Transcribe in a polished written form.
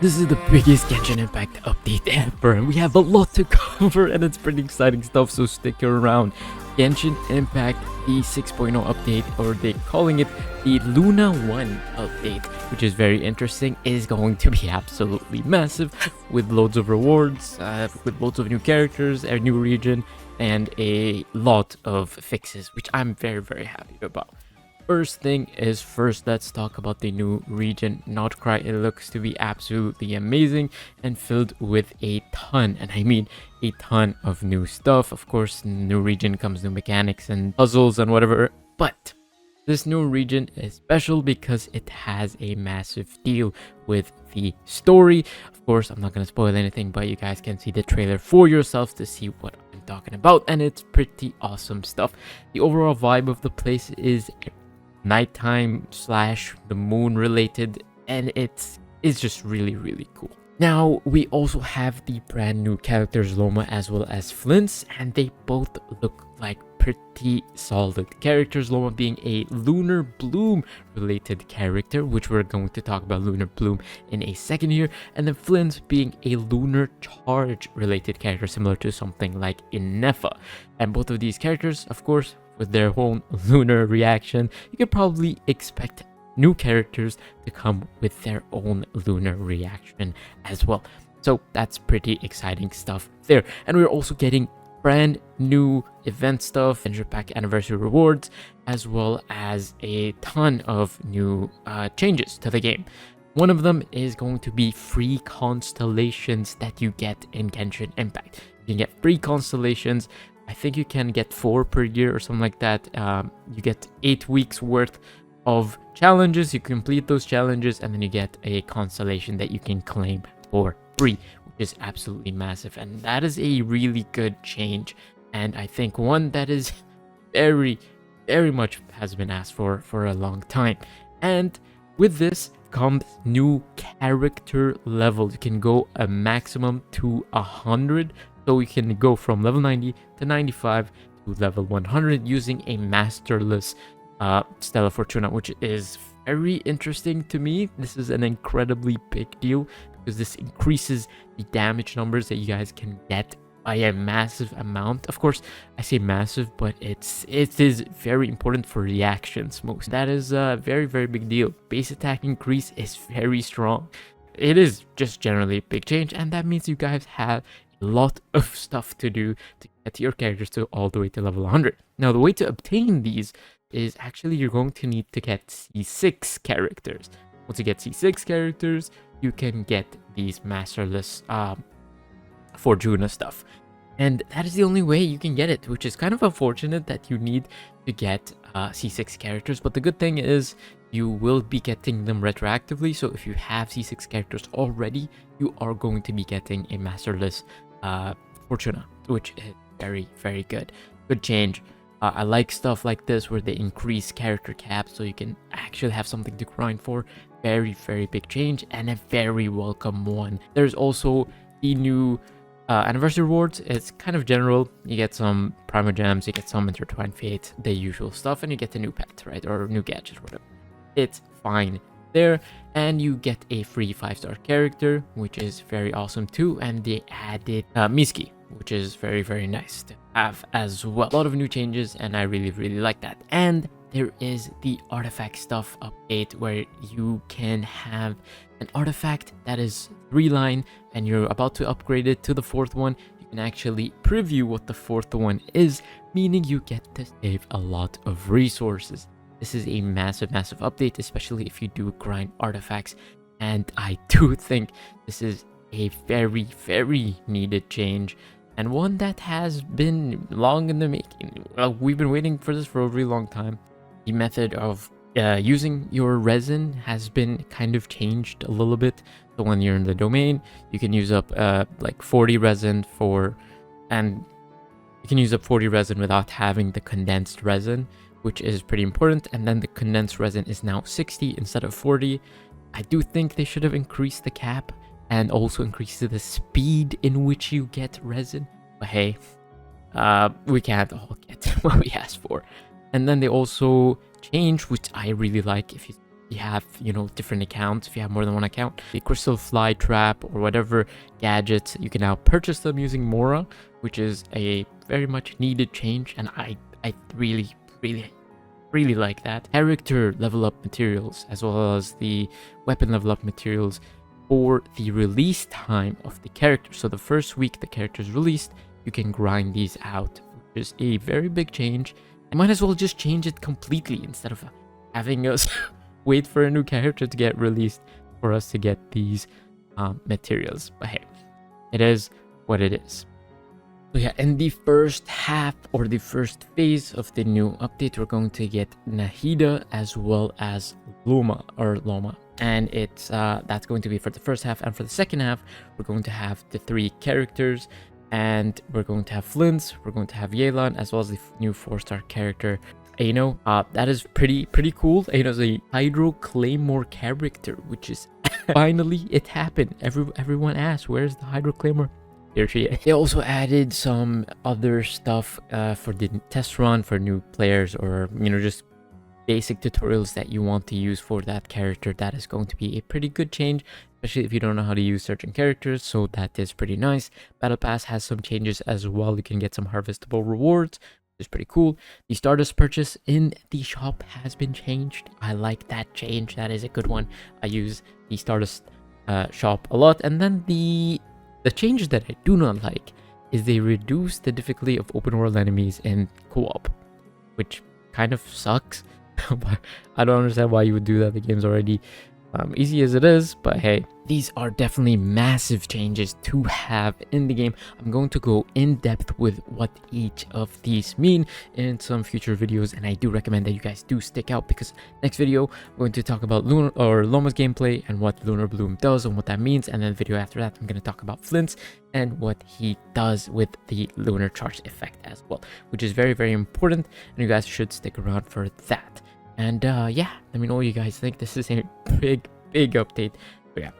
This is the biggest Genshin Impact update ever, and we have a lot to cover, and it's pretty exciting stuff, so stick around. Genshin Impact, the 6.0 update, or they're calling it the Lunar 1 update, which is very interesting, is going to be absolutely massive, with loads of rewards, with loads of new characters, a new region, and a lot of fixes, which I'm very, very happy about. First thing is first, let's talk about the new region, Notcry. It looks to be absolutely amazing and filled with a ton, and I mean a ton of new stuff. Of course, new region comes new mechanics and puzzles and whatever, but this new region is special because it has a massive deal with the story. Of course, I'm not going to spoil anything, but you guys can see the trailer for yourselves to see what I'm talking about, and it's pretty awesome stuff. The overall vibe of the place is nighttime slash the moon related, and it's just really cool. Now we also have the brand new characters Lauma as well as Flins, and they both look like pretty solid characters. Lauma being a Lunar Bloom related character, which we're going to talk about Lunar Bloom in a second here, and then Flins being a Lunar Charge related character, similar to something like Inefa. And both of these characters, of course, with their own lunar reaction, you could probably expect new characters to come with their own lunar reaction as well. So that's pretty exciting stuff there. And we're also getting brand new event stuff, Adventure Pack anniversary rewards, as well as a ton of new changes to the game. One of them is going to be free constellations that you get in Genshin Impact. You can get free constellations. I think you can get 4 per year or something like that. You get 8 weeks worth of challenges. You complete those challenges, and then you get a constellation that you can claim for free, which is absolutely massive. And that is a really good change, and I think one that is very much has been asked for a long time. And with this comes new character levels. You can go a maximum to 100. So we can go from level 90 to 95 to level 100 using a masterless Stella Fortuna, which is very interesting to me. This is an incredibly big deal because this increases the damage numbers that you guys can get by a massive amount. Of course, I say massive, but it is very important for reactions most. That is a very big deal. Base attack increase is very strong. It is just generally a big change, and that means you guys have lot of stuff to do to get your characters to all the way to level 100. Now, the way to obtain these is actually you're going to need to get C6 characters. Once you get C6 characters, you can get these masterless Fortuna stuff. And that is the only way you can get it, which is kind of unfortunate that you need to get C6 characters. But the good thing is you will be getting them retroactively. So if you have C6 characters already, you are going to be getting a masterless Fortuna, which is very good change. I like stuff like this where they increase character caps so you can actually have something to grind for. Very big change, and a very welcome one. There's also the new anniversary rewards. It's kind of general. You get some Primo Gems, you get some Intertwined Fate, the usual stuff, and you get a new pet, right, or new gadget or whatever. It's fine there, and you get a free 5-star character, which is very awesome too. And they added Miski, which is very nice to have as well. A lot of new changes, and I really like that. And there is the artifact stuff update where you can have an artifact that is 3-line, and you're about to upgrade it to the 4th one. You can actually preview what the 4th one is, meaning you get to save a lot of resources. This is a massive update, especially if you do grind artifacts, and I do think this is a very needed change, and one that has been long in the making. We've been waiting for this for a really long time. The method of using your resin has been kind of changed a little bit. So when you're in the domain, you can use up like 40 resin and you can use up 40 resin without having the condensed resin, which is pretty important. And then the condensed resin is now 60 instead of 40. I do think they should have increased the cap and also increased the speed in which you get resin. But hey, we can't all get what we asked for. And then they also changed, which I really like. If you you have, you know, different accounts. If you have more than one account, the crystal fly trap or whatever gadgets, you can now purchase them using Mora, which is a very much needed change, and I really like that. Character level up materials as well as the weapon level up materials for the release time of the character. So the first week the character is released, you can grind these out, which is a very big change. I might as well just change it completely instead of having us wait for a new character to get released for us to get these materials. But hey, it is what it is. So yeah, in the first half or the first phase of the new update, we're going to get Nahida as well as Luma, and it's that's going to be for the first half. And for the second half, we're going to have the 3 characters, and we're going to have Flins, we're going to have Yelan, as well as the new 4-star character Ano. That is pretty cool. Ano's a Hydro Claymore character, which is finally it happened. Everyone asked, where's the Hydro Claymore? Here she is. They also added some other stuff for the test run for new players, or, you know, just basic tutorials that you want to use for that character. That is going to be a pretty good change, especially if you don't know how to use certain characters, so that is pretty nice. Battle Pass has some changes as well. You can get some harvestable rewards, which is pretty cool. The Stardust purchase in the shop has been changed. I like that change. That is a good one. I use the Stardust shop a lot. And then the changes that I do not like is they reduce the difficulty of open world enemies in co-op, which kind of sucks. But I don't understand why you would do that. The game's already easy as it is, but hey, these are definitely massive changes to have in the game. I'm going to go in depth with what each of these mean in some future videos, and I do recommend that you guys do stick out, because next video I'm going to talk about Lunar or Loma's gameplay and what Lunar Bloom does and what that means, and then the video after that I'm going to talk about Flint's and what he does with the Lunar Charge effect as well, which is very important, and you guys should stick around for that. And yeah, let me know what you guys think. This is a big update. But yeah,